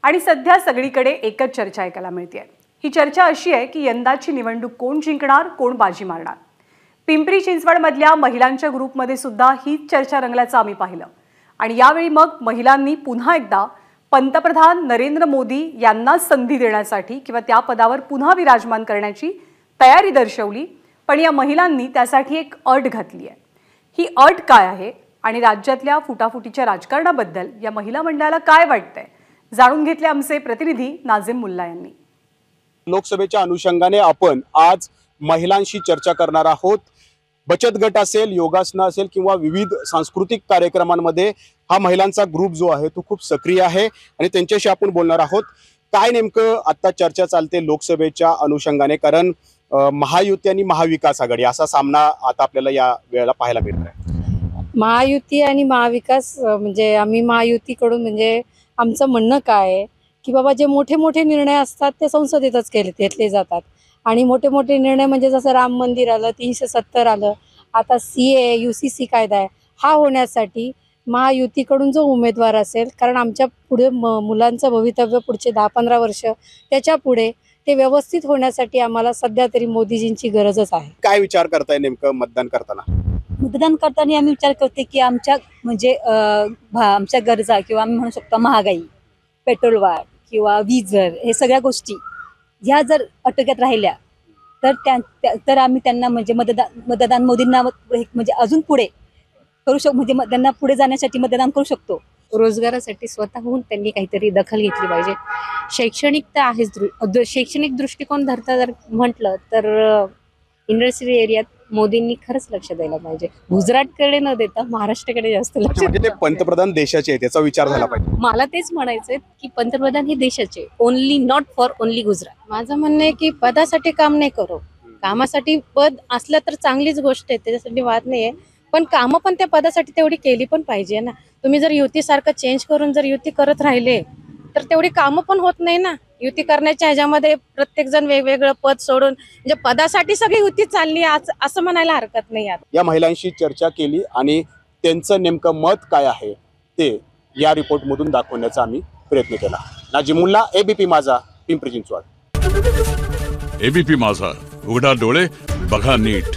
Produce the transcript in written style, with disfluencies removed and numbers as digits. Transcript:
आणि सध्या सगळीकडे एकच चर्चा ऐकायला मिळते। ही चर्चा अशी आहे की यंदाची निवडणूक कोण जिंकणार, कोण बाजी मारणार। पिंपरी चिंचवडमधल्या महिलांच्या ग्रुपमध्ये सुद्धा ही चर्चा रंगल्याचं आम्ही पाहिलं। आणि यावेळी मग महिलांनी पुन्हा एकदा पंतप्रधान नरेंद्र मोदी यांना संधी देण्यासाठी किंवा त्या पदावर पुन्हा विराजमान करण्याची तयारी दर्शवली। पण या महिलांनी त्यासाठी एक अट घातली आहे। ही अट काय आहे आणि राज्यातल्या फुटाफुटीच्या राजकारणाबद्दल या महिला मंडळाला काय वाटतंय, जाणून घेतले आमचे प्रतिनिधी नाझिम मुल्ला यांनी। लोकसभेच्या अनुषंगाने आपण आज महिलांशी चर्चा करणार आहोत। बचत गट असेल, योगासना असेल किंवा विविध सांस्कृतिक कार्यक्रमांमध्ये हा महिलांचा ग्रुप जो आहे तो खूप सक्रिय आहे आणि त्यांच्याशी आपण बोलणार आहोत। काय नेमकं आता चर्चा चालते लोकसभेच्या अनुषंगाने, कारण महायुती आणि महाविकास आघाडी असा सामना आता आपल्याला या वेळेला पाहायला मिळत आहे। महायुती आणि महाविकास म्हणजे आम्ही महायुतीकडून म्हणजे आमचं म्हणणं काय आहे की बाबा जे मोठे मोठे निर्णय असतात ते संसदेतच घेतले जातात आणि मोठे मोठे निर्णय म्हणजे जसं राम मंदिर आलं, 370 आलं, आता CA UCC कायदा आहे, हा होण्यासाठी महायुतीकडून जो उमेदवार असेल, कारण आमच्या पुढे मुलांचं भवितव्य पुढचे 10-15 वर्ष त्याच्या पुढे ते व्यवस्थित होण्यासाठी आम्हाला सध्या तरी मोदीजींची गरजच आहे। काय विचार करताय नेमकं मतदान करताना? मतदान करताना आम्ही विचार करते की आमच्या म्हणजे आमच्या गरजा किंवा आम्ही म्हणू शकतो महागाई, पेट्रोल वाढ किंवा वीज दर, हे सगळ्या गोष्टी ह्या जर आटोक्यात राहिल्या तर आम्ही त्यांना म्हणजे मतदान मोदींना म्हणजे अजून पुढे करू शकतो, म्हणजे त्यांना पुढे जाण्यासाठी मतदान करू शकतो। रोजगारासाठी स्वतःहून त्यांनी काहीतरी दखल घेतली पाहिजे। शैक्षणिक तर आहेच, शैक्षणिक दृष्टिकोन धरता जर म्हटलं तर इंडस्ट्री एरियात मोदींनी खरंच लक्ष द्यायला पाहिजे। गुजरातकडे न देता महाराष्ट्राकडे जास्त लक्ष म्हणजे ते पंतप्रधान देशाचे त्याचा विचार झाला पाहिजे। मला तेच म्हणायचंय की पंतप्रधान हे देशाचे, only not for only Gujarat. माझं म्हणणं आहे की पदासाठी काम नाही करू, कामासाठी पद असलं तर चांगलीच गोष्ट आहे, त्याच्यासाठी वाद नाहीये, पण कामं पण त्या पदासाठी तेवढी केली पण पाहिजे ना। तुम्ही जर युतीसारखं चेंज करून जर युती करत राहिले तर तेवढी कामं पण होत नाही ना। युती करण्याच्या ह्याच्यामध्ये प्रत्येक जण वेगवेगळं पद सोडून म्हणजे पदासाठी सगळी युती चालली असं म्हणायला हरकत नाही। या महिलांशी चर्चा केली आणि त्यांचं नेमकं मत काय आहे ते या रिपोर्ट मधून दाखवण्याचा आम्ही प्रयत्न केला। नाझिम मुल्ला, ABP माझा, पिंपरी चिंचवड। ABP माझा, उघडा डोळे बघा नीट।